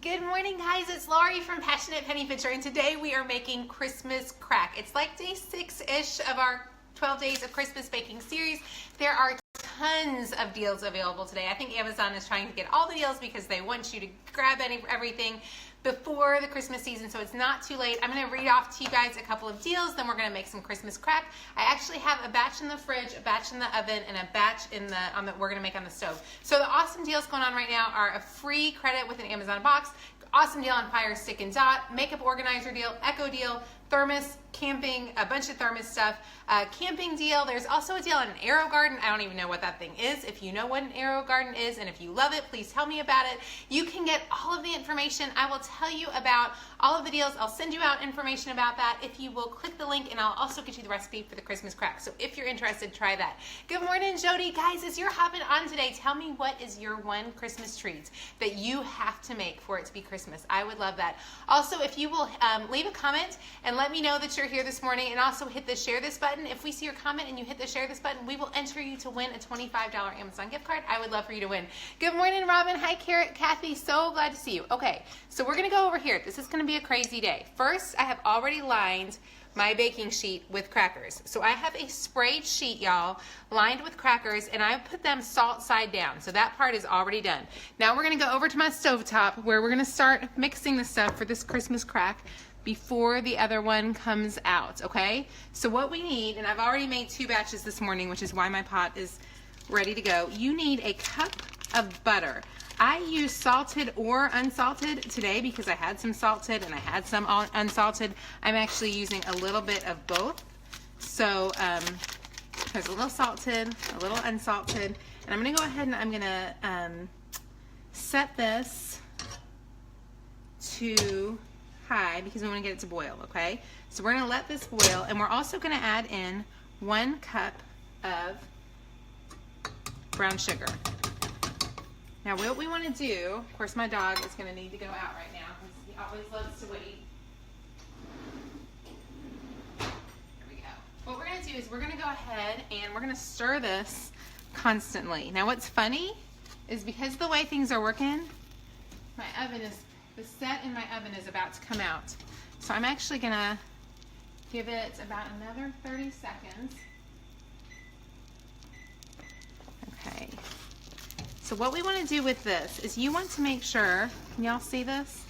Good morning, guys. It's Laurie from Passionate Penny Pitcher, and today we are making Christmas crack. It's like day 6-ish of our 12 days of Christmas baking series. There are tons of deals available today. I think Amazon is trying to get all the deals because they want you to grab everything before the Christmas season, so it's not too late. I'm going to read off to you guys a couple of deals, then we're going to make some Christmas crack. I actually have a batch in the fridge, a batch in the oven, and a batch in the we're going to make on the stove. So the awesome deals going on right now are a free credit with an Amazon box, awesome deal on Fire Stick and Dot, makeup organizer deal, Echo deal, thermos, camping, a bunch of thermos stuff, camping deal. There's also a deal on an Arrow Garden. I don't even know what that thing is. If you know what an Arrow Garden is and if you love it, please tell me about it. You can get all of the information. I will tell you about all of the deals. I'll send you out information about that if you will click the link, and I'll also get you the recipe for the Christmas crack. So if you're interested, try that. Good morning, Jody. Guys, as you're hopping on today, tell me what is your one Christmas treat that you have to make for it to be Christmas. I would love that. Also, if you will leave a comment and let me know that you're here this morning, and also hit the share this button. If we see your comment and you hit the share this button, we will enter you to win a $25 Amazon gift card. I would love for you to win. Good morning, Robin. Hi, Carrot. Kathy, so glad to see you. Okay, so we're going to go over here. This is going to be a crazy day. First, I have already lined my baking sheet with crackers. So I have a sprayed sheet, y'all, lined with crackers, and I put them salt side down. So that part is already done. Now we're going to go over to my stovetop where we're going to start mixing the stuff for this Christmas crack before the other one comes out, okay? So what we need, and I've already made 2 batches this morning, which is why my pot is ready to go. You need a cup of butter. I use salted or unsalted today because I had some salted and I had some unsalted. I'm actually using a little bit of both. So there's a little salted, a little unsalted, and I'm gonna go ahead and I'm gonna set this to high because we want to get it to boil, okay? So we're going to let this boil, and we're also going to add in 1 cup of brown sugar. Now what we want to do, of course my dog is going to need to go out right now because he always loves to wait. There we go. What we're going to do is we're going to go ahead and we're going to stir this constantly. Now what's funny is because of the way things are working, the set in my oven is about to come out. So I'm actually gonna give it about another 30 seconds. Okay. So what we want to do with this is you want to make sure, can y'all see this?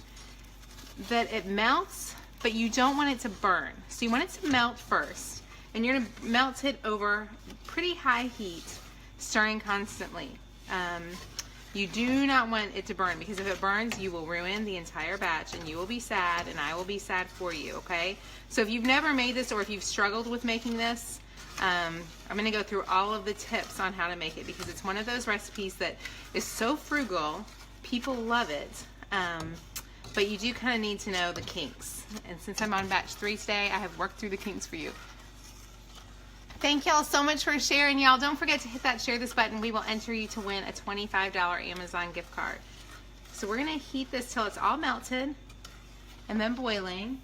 That it melts, but you don't want it to burn. So you want it to melt first. And you're gonna melt it over pretty high heat, stirring constantly. You do not want it to burn because if it burns, you will ruin the entire batch and you will be sad and I will be sad for you, okay? So if you've never made this or if you've struggled with making this, I'm going to go through all of the tips on how to make it because it's one of those recipes that is so frugal. People love it, but you do kind of need to know the kinks. And since I'm on batch 3 today, I have worked through the kinks for you. Thank y'all so much for sharing, y'all. Don't forget to hit that share this button. We will enter you to win a $25 Amazon gift card. So we're going to heat this till it's all melted and then boiling.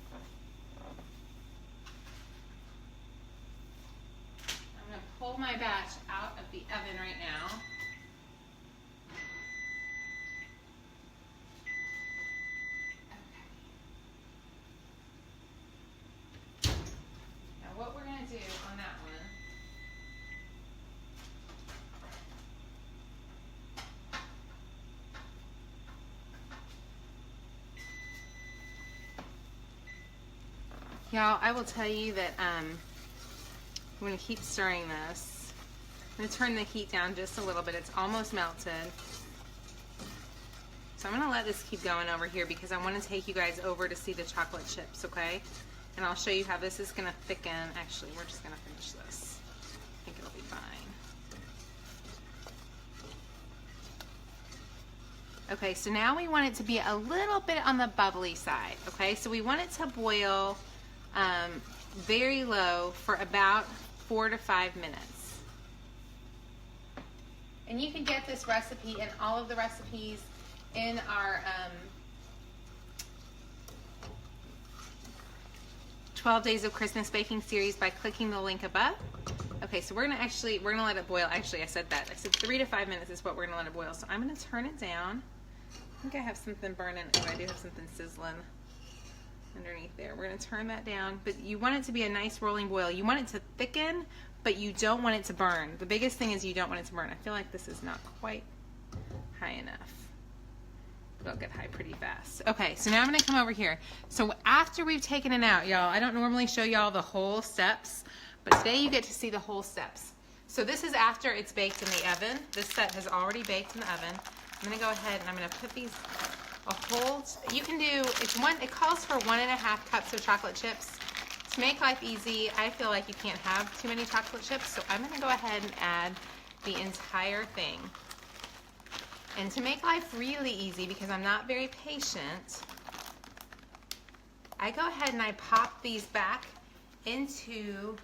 I'm going to pull my batch out of the oven right now. Okay. Now what we're going to do on that one, y'all, I will tell you that I'm going to keep stirring this. I'm going to turn the heat down just a little bit. It's almost melted. So I'm going to let this keep going over here because I want to take you guys over to see the chocolate chips, okay? And I'll show you how this is going to thicken. Actually, we're just going to finish this. I think it'll be fine. Okay, so now we want it to be a little bit on the bubbly side, okay? So we want it to boil very low for about 4 to 5 minutes. And you can get this recipe and all of the recipes in our 12 Days of Christmas Baking series by clicking the link above. Okay, so we're gonna let it boil. Actually, I said 3 to 5 minutes is what we're gonna let it boil. So I'm gonna turn it down think I have something burning. Oh, I do have something sizzling underneath there. We're going to turn that down, but you want it to be a nice rolling boil. You want it to thicken, but you don't want it to burn. The biggest thing is you don't want it to burn. I feel like this is not quite high enough. It'll get high pretty fast. Okay, so now I'm going to come over here. So after we've taken it out, y'all, I don't normally show y'all the whole steps, but today you get to see the whole steps. So this is after it's baked in the oven. This set has already baked in the oven. I'm going to go ahead and I'm going to put these a whole, you can do, it calls for 1.5 cups of chocolate chips. To make life easy, I feel like you can't have too many chocolate chips, so I'm going to go ahead and add the entire thing. And to make life really easy, because I'm not very patient, I go ahead and I pop these back into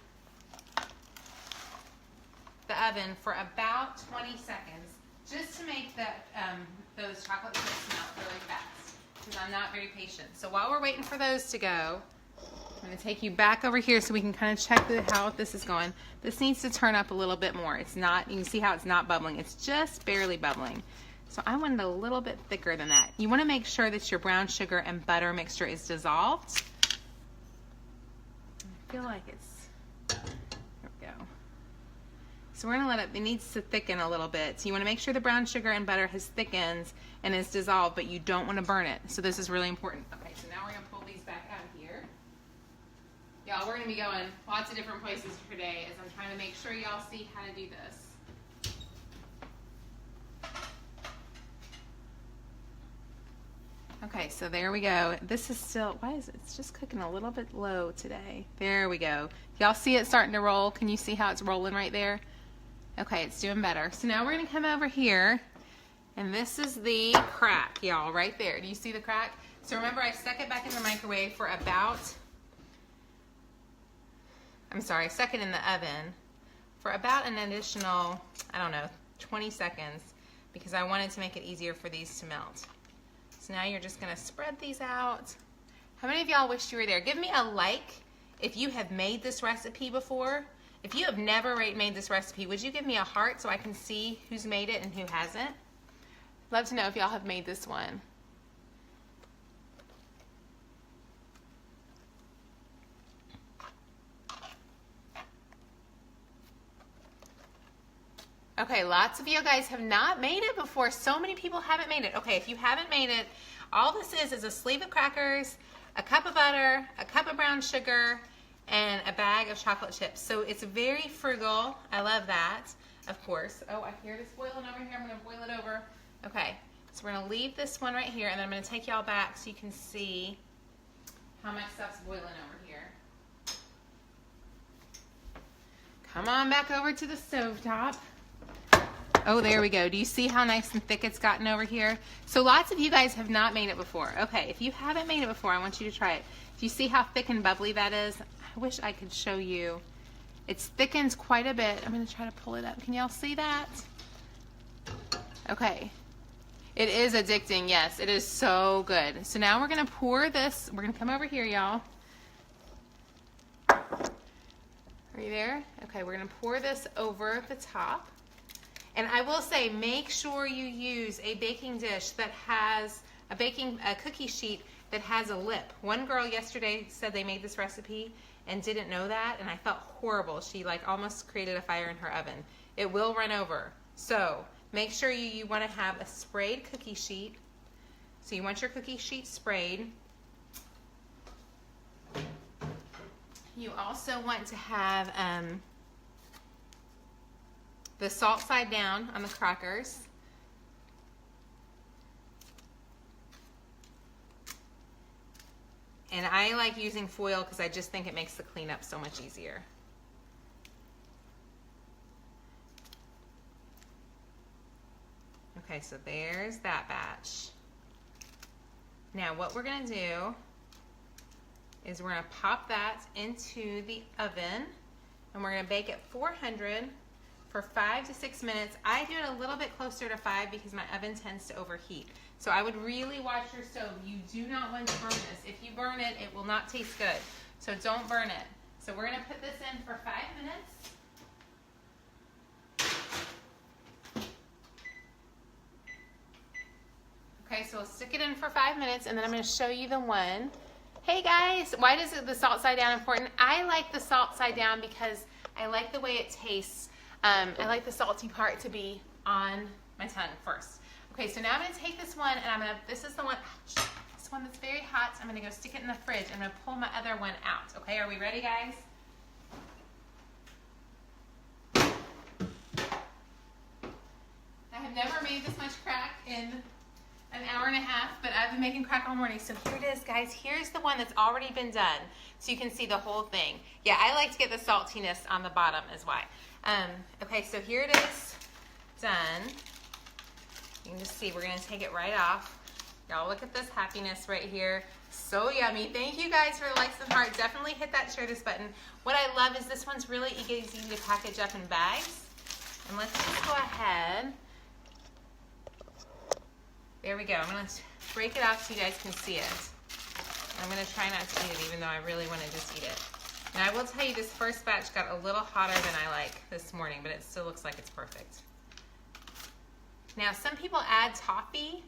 the oven for about 20 seconds, just to make those chocolate chips melt really fast, because I'm not very patient. So while we're waiting for those to go, I'm going to take you back over here so we can kind of check how this is going. This needs to turn up a little bit more. It's not, you can see how it's not bubbling. It's just barely bubbling. So I want it a little bit thicker than that. You want to make sure that your brown sugar and butter mixture is dissolved. I feel like it's, there we go. So we're going to let it needs to thicken a little bit. So you want to make sure the brown sugar and butter has thickened and is dissolved, but you don't want to burn it. So this is really important. Okay, so now we're going to pull these back out of here. Y'all, we're going to be going lots of different places today as I'm trying to make sure y'all see how to do this. Okay, so there we go. This is still, why is it? It's just cooking a little bit low today. There we go. Y'all see it starting to roll? Can you see how it's rolling right there? Okay, it's doing better. So now we're going to come over here, and this is the crack, y'all, right there. Do you see the crack? So remember, I stuck it back in the microwave for about, I stuck it in the oven for about an additional, I don't know, 20 seconds, because I wanted to make it easier for these to melt. So now you're just going to spread these out. How many of y'all wished you were there? Give me a like if you have made this recipe before. If you have never made this recipe, would you give me a heart so I can see who's made it and who hasn't? Love to know if y'all have made this one. Okay, lots of you guys have not made it before. So many people haven't made it. Okay, if you haven't made it, all this is a sleeve of crackers, a cup of butter, a cup of brown sugar, and a bag of chocolate chips. So it's very frugal. I love that, of course. Oh, I hear this boiling over here. I'm going to boil it over. Okay, so we're going to leave this one right here, and then I'm going to take y'all back so you can see how much stuff's boiling over here. Come on back over to the stovetop. Oh, there we go. Do you see how nice and thick it's gotten over here? So lots of you guys have not made it before. Okay, if you haven't made it before, I want you to try it. Do you see how thick and bubbly that is? I wish I could show you. It's thickened quite a bit. I'm going to try to pull it up. Can y'all see that? Okay. It is addicting. Yes, it is so good. So now we're going to pour this. We're going to come over here, y'all. Are you there? Okay, we're going to pour this over the top. And I will say, make sure you use a baking dish that has a cookie sheet that has a lip. One girl yesterday said they made this recipe and didn't know that, and I felt horrible. She like almost created a fire in her oven. It will run over. So make sure you want to have a sprayed cookie sheet. So you want your cookie sheet sprayed. You also want to have the salt side down on the crackers. And I like using foil because I just think it makes the cleanup so much easier. Okay, so there's that batch. Now what we're going to do is we're going to pop that into the oven, and we're going to bake at 400 for 5 to 6 minutes. I do it a little bit closer to 5 because my oven tends to overheat. So I would really watch your stove. You do not want to burn this. If you burn it, it will not taste good. So don't burn it. So we're going to put this in for 5 minutes. Okay, Okay, so we'll stick it in for 5 minutes, and then I'm going to show you the one. Hey guys, why is the salt side down important? I like the salt side down because I like the way it tastes. I like the salty part to be on my tongue first. Okay, so now I'm going to take this one, and this is the one, this one that's very hot. I'm going to go stick it in the fridge. I'm going to pull my other one out. Okay, are we ready, guys? I have never made this much crack in an hour and a half, but I've been making crack all morning. So here it is, guys. Here's the one that's already been done, so you can see the whole thing. Yeah, I like to get the saltiness on the bottom is why. Okay, so here it is done. You can just see, we're gonna take it right off. Y'all look at this happiness right here. So yummy. Thank you guys for the likes and heart. Definitely hit that share this button. What I love is this one's really easy to package up in bags. And let's just go ahead. There we go. I'm going to break it off so you guys can see it. I'm going to try not to eat it, even though I really want to just eat it. And I will tell you, this first batch got a little hotter than I like this morning, but it still looks like it's perfect. Now, some people add toffee.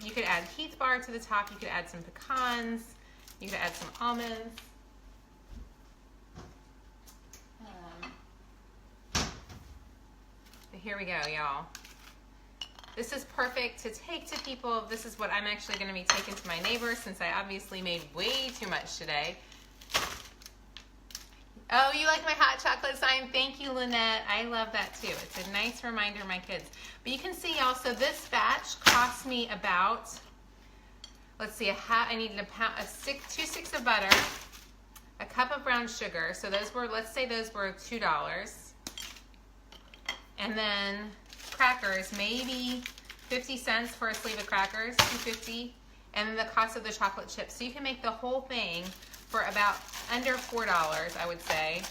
You could add Keith bar to the top. You could add some pecans. You could add some almonds. But here we go, y'all. This is perfect to take to people. This is what I'm actually going to be taking to my neighbors, since I obviously made way too much today. Oh, you like my hot chocolate sign? Thank you, Lynette. I love that too. It's a nice reminder of my kids. But you can see also this batch cost me about, let's see, I needed a pound, 2 sticks of butter, a cup of brown sugar. So those were, let's say those were $2. And then crackers, maybe 50 cents for a sleeve of crackers, $2.50, and then the cost of the chocolate chips. So you can make the whole thing for about under $4, I would say.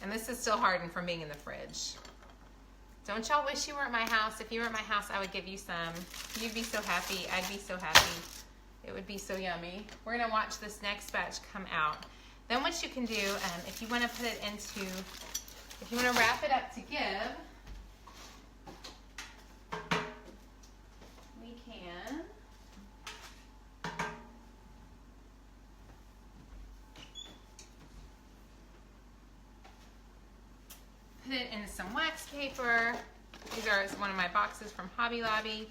And this is still hardened from being in the fridge. Don't y'all wish you were at my house? If you were at my house, I would give you some. You'd be so happy. I'd be so happy. It would be so yummy. We're gonna watch this next batch come out. Then what you can do, if you wanna put it into, if you want to wrap it up to give, we can put it in some wax paper. These are one of my boxes from Hobby Lobby.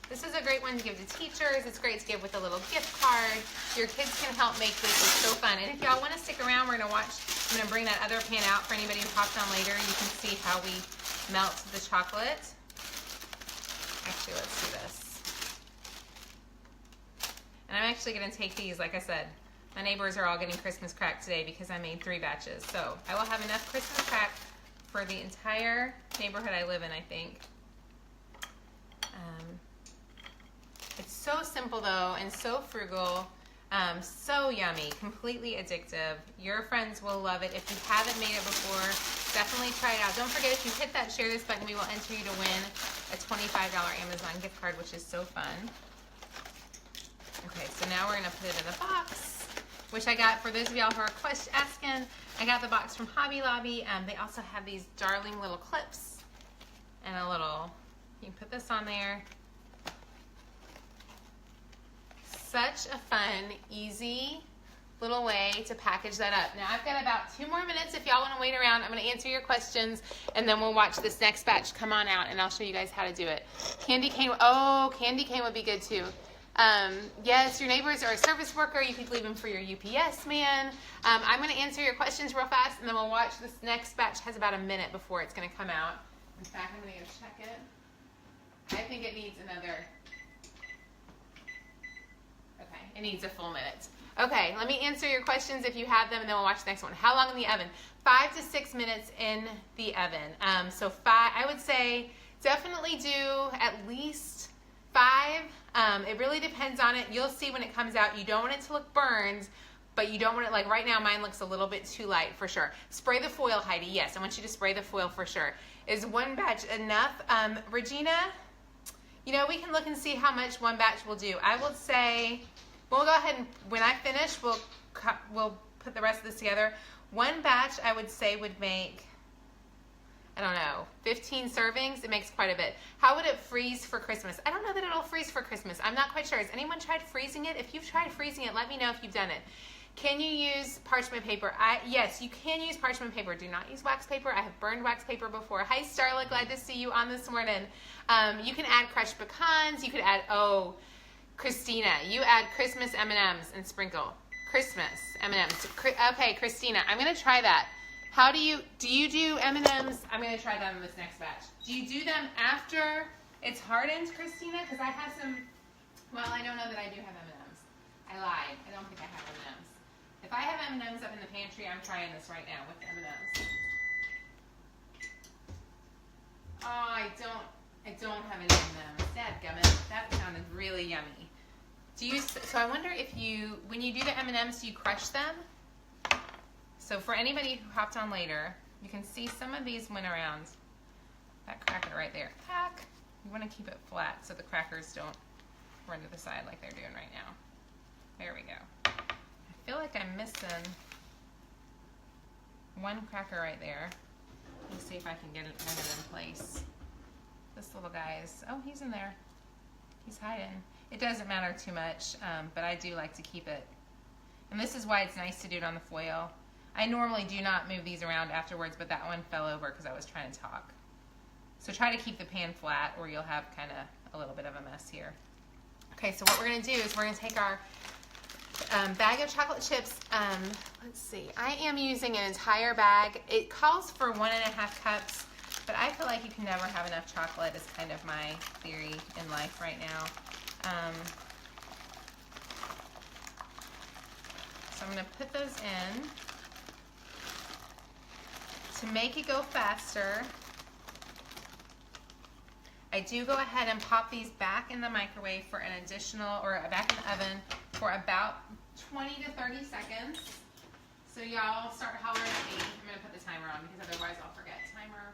This is a great one to give to teachers. It's great to give with a little gift card. Your kids can help make this. It's so fun. And if y'all want to stick around, we're going to watch. I'm going to bring that other pan out for anybody who pops on later. You can see how we melt the chocolate. Actually, let's do this. And I'm actually going to take these, like I said. My neighbors are all getting Christmas crack today because I made 3 batches. So I will have enough Christmas crack for the entire neighborhood I live in, I think. It's so simple though, and so frugal, so yummy, completely addictive. Your friends will love it. If you haven't made it before, definitely try it out. Don't forget, if you hit that share this button, we will enter you to win a $25 Amazon gift card, which is so fun. Okay, so now we're gonna put it in the box, which I got, for those of y'all who are asking, I got the box from Hobby Lobby. They also have these darling little clips and a little, you can put this on there. Such a fun, easy little way to package that up. Now I've got about 2 more minutes if y'all want to wait around. I'm going to answer your questions, and then we'll watch this next batch come on out, and I'll show you guys how to do it. Candy cane, oh, candy cane would be good too. Yes, your neighbors are a service worker. You could leave them for your UPS man. I'm going to answer your questions real fast, and then we'll watch this next batch. Has about a minute before it's going to come out. In fact, I'm going to go check it. I think it needs another... Okay, it needs a full minute. Okay, let me answer your questions if you have them, and then we'll watch the next one. How long in the oven? 5 to 6 minutes in the oven. I would say definitely do at least 5. It really depends on it. You'll see when it comes out. You don't want it to look burned, but you don't want it, like right now, mine looks a little bit too light for sure. Spray the foil, Heidi. Yes, I want you to spray the foil for sure. Is 1 batch enough? Regina, you know, we can look and see how much 1 batch will do. I will say, we'll go ahead and, when I finish, we'll put the rest of this together. 1 batch, I would say, would make I don't know, 15 servings, it makes quite a bit. How would it freeze for Christmas? I don't know that it'll freeze for Christmas. I'm not quite sure. Has anyone tried freezing it? If you've tried freezing it, let me know if you've done it. Can you use parchment paper? Yes, you can use parchment paper. Do not use wax paper. I have burned wax paper before. Hi, Starla. Glad to see you on this morning. You can add crushed pecans. You could add, oh, Christina, you add Christmas M&Ms and sprinkle. Christmas M&Ms. Okay, Christina, I'm going to try that. How do you do M&Ms? I'm going to try that in this next batch. Do you do them after it's hardened, Christina? Because I have some, well, I don't know that I do have M&Ms. I lied. I don't think I have M&Ms. If I have M&Ms up in the pantry, I'm trying this right now with M&Ms. Oh, I don't have any M&Ms. Dadgummit. That sounded really yummy. So I wonder if when you do the M&Ms, do you crush them? So for anybody who hopped on later, you can see some of these went around that cracker right there. Pack. You want to keep it flat so the crackers don't run to the side like they're doing right now. There we go. I feel like I'm missing one cracker right there. Let's see if I can get it in place. This little guy is, oh, he's in there. He's hiding. It doesn't matter too much, but I do like to keep it. And this is why it's nice to do it on the foil. I normally do not move these around afterwards, but that one fell over because I was trying to talk. So try to keep the pan flat or you'll have kind of a little bit of a mess here. Okay, so what we're going to do is we're going to take our bag of chocolate chips. Let's see. I am using an entire bag. It calls for 1.5 cups, but I feel like you can never have enough chocolate is kind of my theory in life right now. So I'm going to put those in. To make it go faster, I do go ahead and pop these back in the microwave for an additional, or back in the oven for about 20 to 30 seconds. So y'all start hollering at me. I'm going to put the timer on because otherwise I'll forget. Timer.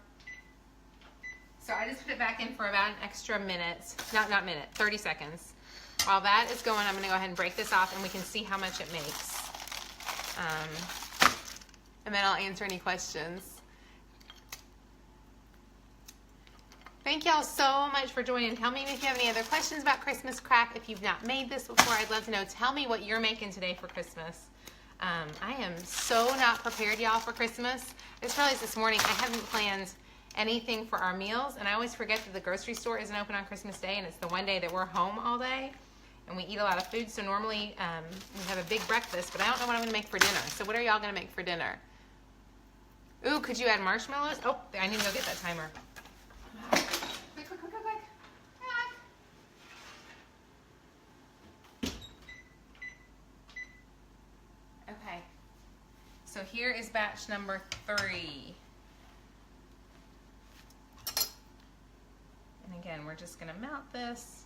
So I just put it back in for about an extra minute. Not minute, 30 seconds. While that is going, I'm going to go ahead and break this off and we can see how much it makes. And then I'll answer any questions. Thank y'all so much for joining. Tell me if you have any other questions about Christmas crack. If you've not made this before, I'd love to know. Tell me what you're making today for Christmas. I am so not prepared, y'all, for Christmas. I just realized this morning I haven't planned anything for our meals, and I always forget that the grocery store isn't open on Christmas Day, and it's the one day that we're home all day, and we eat a lot of food. So normally we have a big breakfast, but I don't know what I'm going to make for dinner. So what are y'all going to make for dinner? Ooh, could you add marshmallows? Oh, I need to go get that timer. Quick. Okay. So here is batch number 3. And again, we're just going to melt this.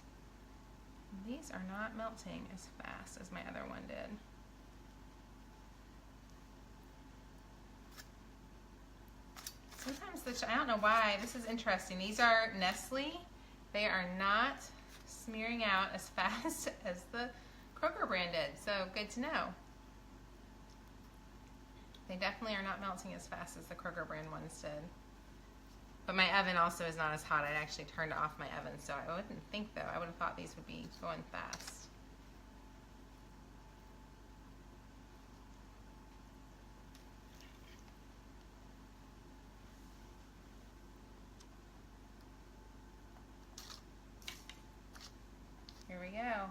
These are not melting as fast as my other one did. Sometimes I don't know why, this is interesting. These are Nestle. They are not smearing out as fast as the Kroger brand did, so good to know. They definitely are not melting as fast as the Kroger brand ones did. But my oven also is not as hot. I actually turned off my oven, so I wouldn't think though. I would have thought these would be going fast. Here we go.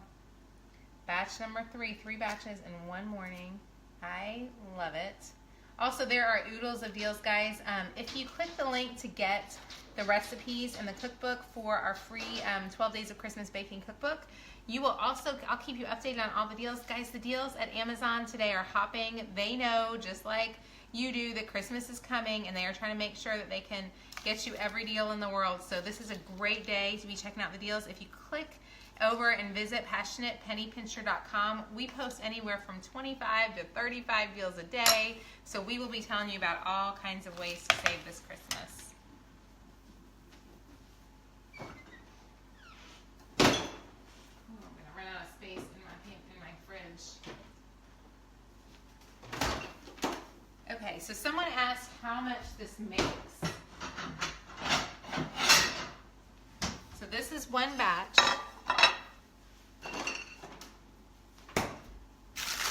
Batch number 3, 3 batches in one morning. I love it. Also, there are oodles of deals, guys. If you click the link to get the recipes and the cookbook for our free 12 Days of Christmas Baking Cookbook, you will also, I'll keep you updated on all the deals. Guys, the deals at Amazon today are hopping. They know, just like you do, that Christmas is coming, and they are trying to make sure that they can get you every deal in the world. So this is a great day to be checking out the deals. If you click over and visit passionatepennypincher.com. We post anywhere from 25 to 35 deals a day, so we will be telling you about all kinds of ways to save this Christmas. Ooh, I'm going to run out of space in my fridge. Okay, so someone asked how much this makes. is one batch.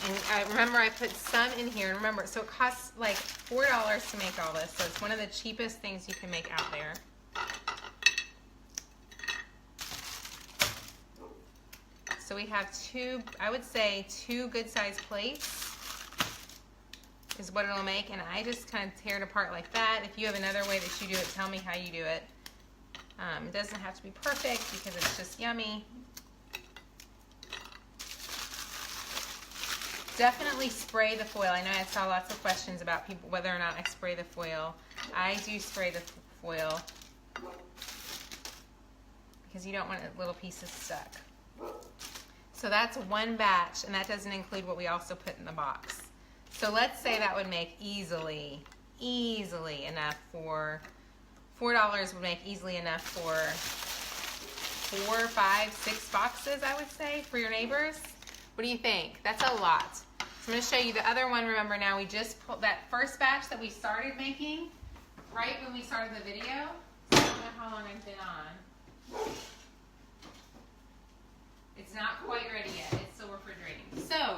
And remember, I put some in here. And remember, so it costs like $4 to make all this. So it's one of the cheapest things you can make out there. So we have two, I would say 2 good-sized plates is what it'll make. And I just kind of tear it apart like that. If you have another way that you do it, tell me how you do it. It doesn't have to be perfect because it's just yummy. Definitely spray the foil. I know I saw lots of questions about people whether or not I spray the foil. I do spray the foil because you don't want little pieces stuck. So that's one batch, and that doesn't include what we also put in the box. So let's say that would make easily enough for $4 would make easily enough for 4, 5, 6 boxes, I would say, for your neighbors. What do you think? That's a lot. So I'm going to show you the other one. Remember now, we just pulled that first batch that we started making right when we started the video. So I don't know how long I've been on. It's not quite ready yet. It's still refrigerating. So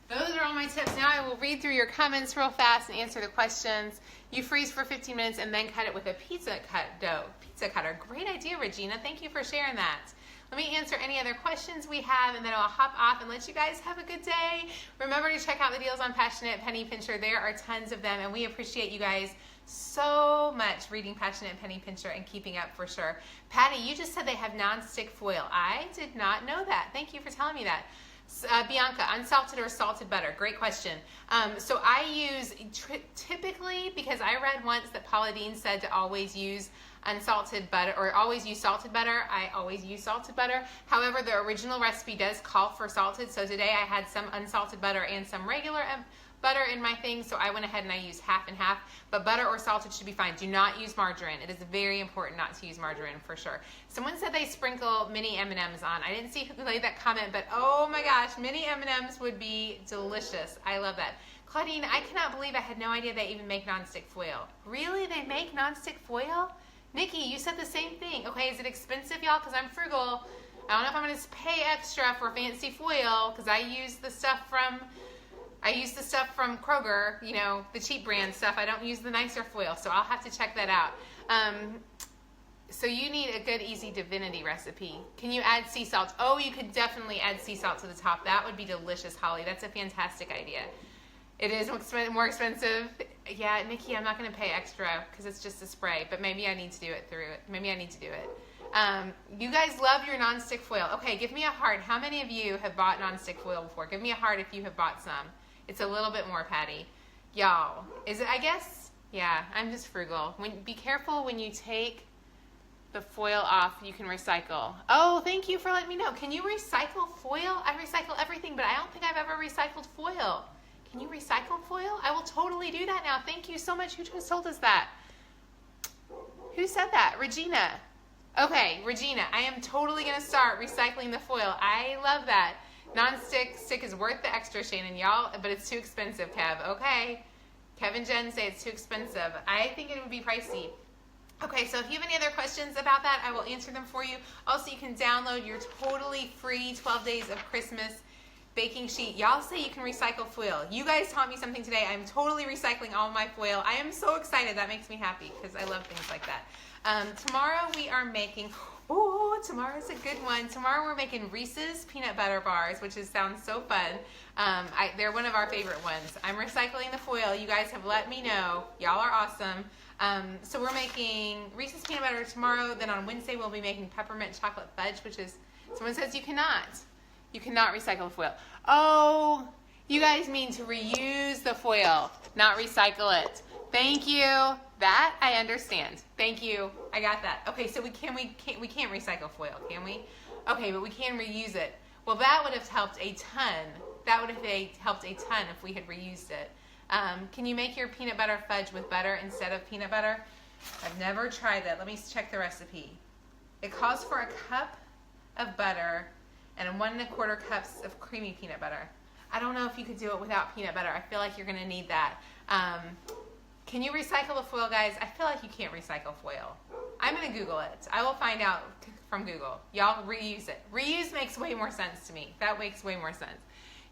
those are all my tips. Now I will read through your comments real fast and answer the questions. You freeze for 15 minutes and then cut it with a pizza cutter. Great idea, Regina. Thank you for sharing that. Let me answer any other questions we have, and then I'll hop off and let you guys have a good day. Remember to check out the deals on Passionate Penny Pincher. There are tons of them, and we appreciate you guys so much reading Passionate Penny Pincher and keeping up for sure. Patty, you just said they have non-stick foil. I did not know that. Thank you for telling me that. Bianca, unsalted or salted butter? Great question. So I use, typically, because I read once that Paula Deen said to always use unsalted butter, or always use salted butter. I always use salted butter. However, the original recipe does call for salted. So today I had some unsalted butter and some regular butter in my thing. So I went ahead and I used half and half. But butter or salted should be fine. Do not use margarine. It is very important not to use margarine for sure. Someone said they sprinkle mini M&Ms on. I didn't see who made that comment, but oh my gosh, mini M&Ms would be delicious. I love that. Claudine, I cannot believe I had no idea they even make nonstick foil. Really? They make nonstick foil? Nikki, you said the same thing. Okay, is it expensive, y'all? Because I'm frugal. I don't know if I'm going to pay extra for fancy foil because I use the stuff from Kroger, you know, the cheap brand stuff. I don't use the nicer foil, so I'll have to check that out. So you need a good, easy divinity recipe. Can you add sea salt? Oh, you could definitely add sea salt to the top. That would be delicious, Holly. That's a fantastic idea. It is more expensive. Yeah, Nikki, I'm not going to pay extra because it's just a spray, but maybe I need to do it through it. Maybe I need to do it. You guys love your nonstick foil. Okay, give me a heart. How many of you have bought nonstick foil before? Give me a heart if you have bought some. It's a little bit more, Patty. Y'all, is it, I guess? Yeah, I'm just frugal. Be careful when you take the foil off, you can recycle. Oh, thank you for letting me know. Can you recycle foil? I recycle everything, but I don't think I've ever recycled foil. Can you recycle foil? I will totally do that now. Thank you so much. Who just told us that? Who said that? Regina. Okay, Regina, I am totally going to start recycling the foil. I love that. Non-stick is worth the extra, Shannon, y'all, but it's too expensive, Kev. Okay. Kev and Jen say it's too expensive. I think it would be pricey. Okay, so if you have any other questions about that, I will answer them for you. Also, you can download your totally free 12 Days of Christmas baking sheet. Y'all say you can recycle foil. You guys taught me something today. I'm totally recycling all my foil. I am so excited. That makes me happy because I love things like that. Tomorrow we are making, tomorrow's a good one. Tomorrow we're making Reese's peanut butter bars, which sounds so fun. They're one of our favorite ones. I'm recycling the foil. You guys have let me know. Y'all are awesome. So we're making Reese's peanut butter tomorrow. Then on Wednesday we'll be making peppermint chocolate fudge, which is, someone says you cannot. You cannot recycle the foil. Oh, you guys mean to reuse the foil, not recycle it. Thank you. That I understand. Thank you. I got that. Okay, so we can't recycle foil, can we? Okay, but we can reuse it. Well, that would have helped a ton. That would have helped a ton if we had reused it. Can you make your peanut butter fudge with butter instead of peanut butter? I've never tried that. Let me check the recipe. It calls for a cup of butter and 1 1/4 cups of creamy peanut butter. I don't know if you could do it without peanut butter. I feel like you're going to need that. Can you recycle the foil, guys? I feel like you can't recycle foil. I'm going to Google it. I will find out from Google. Y'all reuse it. Reuse makes way more sense to me. That makes way more sense.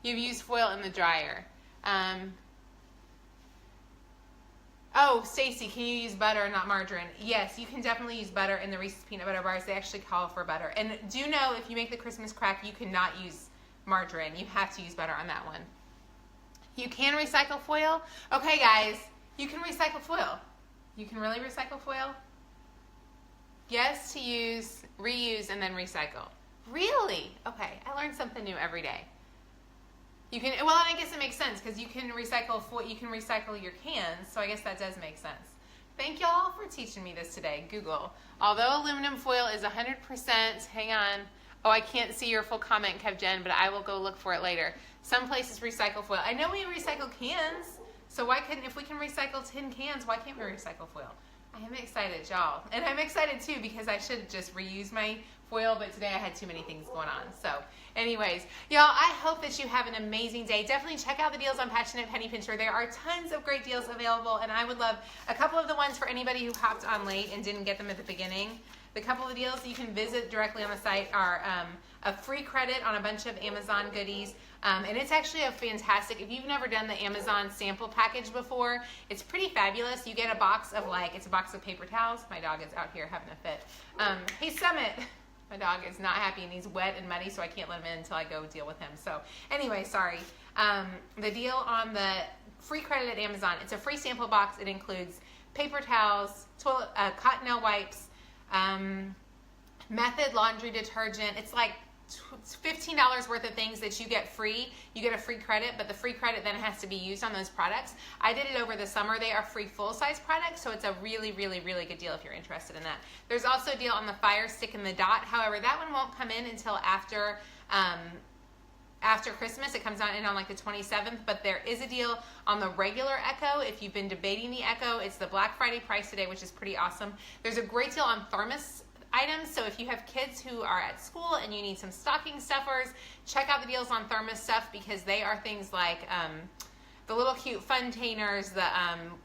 You've used foil in the dryer. Oh, Stacy, can you use butter and not margarine? Yes, you can definitely use butter in the Reese's peanut butter bars. They actually call for butter. And do know if you make the Christmas crack, you cannot use margarine. You have to use butter on that one. You can recycle foil. Okay, guys, you can recycle foil. You can really recycle foil? Yes, to use, reuse, and then recycle. Really? Okay, I learn something new every day. You can, well, I guess it makes sense because you can recycle foil, you can recycle your cans, so I guess that does make sense. Thank y'all for teaching me this today, Google. Although aluminum foil is 100%, hang on. Oh, I can't see your full comment, KevJen, but I will go look for it later. Some places recycle foil. I know we recycle cans, so why couldn't, if we can recycle tin cans, why can't we recycle foil? I am excited, y'all. And I'm excited too because I should just reuse my foil, but today I had too many things going on. So anyways, y'all, I hope that you have an amazing day. Definitely check out the deals on Passionate Penny Pincher. There are tons of great deals available, and I would love a couple of the ones for anybody who hopped on late and didn't get them at the beginning. The couple of deals you can visit directly on the site are a free credit on a bunch of Amazon goodies. And it's actually a fantastic, if you've never done the Amazon sample package before, it's pretty fabulous. You get a box of it's a box of paper towels. My dog is out here having a fit. Hey, Summit. My dog is not happy and he's wet and muddy, so I can't let him in until I go deal with him. So anyway, sorry. The deal on the free credit at Amazon, it's a free sample box. It includes paper towels, cottonelle wipes, Method laundry detergent. It's like $15 worth of things that you get free. You get a free credit, but the free credit then has to be used on those products. I did it over the summer. They are free full-size products, so it's a really, really, really good deal if you're interested in that. There's also a deal on the Fire Stick and the Dot. However, that one won't come in until after Christmas. It comes in on like the 27th, but there is a deal on the regular Echo. If you've been debating the Echo, it's the Black Friday price today, which is pretty awesome. There's a great deal on thermos items, so if you have kids who are at school and you need some stocking stuffers, check out the deals on thermos stuff, because they are things like the little cute funtainers, the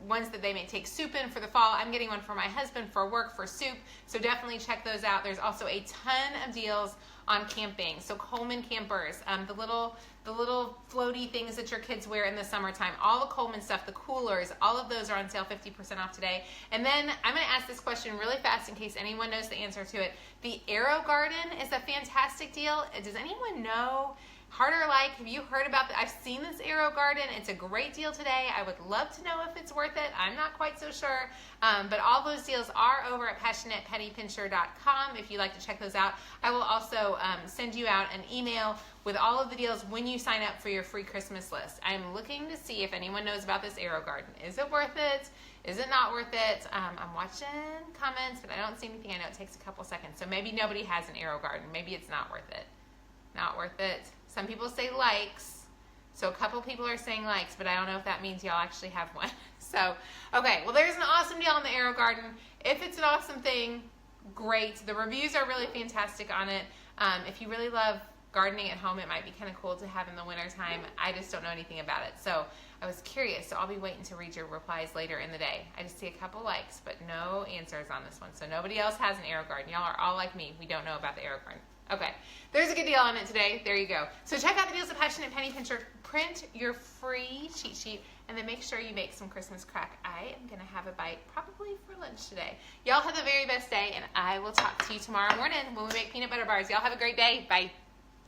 ones that they may take soup in for the fall. I'm getting one for my husband for work for soup, so definitely check those out. There's also a ton of deals on camping. So Coleman campers, the little floaty things that your kids wear in the summertime, all the Coleman stuff, the coolers, all of those are on sale 50% off today. And then I'm going to ask this question really fast in case anyone knows the answer to it. The Arrow Garden is a fantastic deal. Does anyone know? Harder Like, have you heard about that? I've seen this Arrow Garden. It's a great deal today. I would love to know if it's worth it. I'm not quite so sure. But all those deals are over at PassionatePennyPincher.com if you'd like to check those out. I will also send you out an email with all of the deals when you sign up for your free Christmas list. I'm looking to see if anyone knows about this Arrow Garden. Is it worth it? Is it not worth it? I'm watching comments, but I don't see anything. I know it takes a couple seconds. So maybe nobody has an Arrow Garden. Maybe it's not worth it. Not worth it. Some people say likes. So a couple people are saying likes, but I don't know if that means y'all actually have one. So, okay, well, there's an awesome deal on the Arrow Garden. If it's an awesome thing, great. The reviews are really fantastic on it. If you really love gardening at home, it might be kind of cool to have in the wintertime. I just don't know anything about it. So I was curious, so I'll be waiting to read your replies later in the day. I just see a couple likes, but no answers on this one. So nobody else has an Arrow Garden. Y'all are all like me. We don't know about the Arrow Garden. Okay, there's a good deal on it today. There you go. So check out the deals at Passionate Penny Pincher. Print your free cheat sheet, and then make sure you make some Christmas crack. I am going to have a bite probably for lunch today. Y'all have the very best day, and I will talk to you tomorrow morning when we make peanut butter bars. Y'all have a great day. Bye.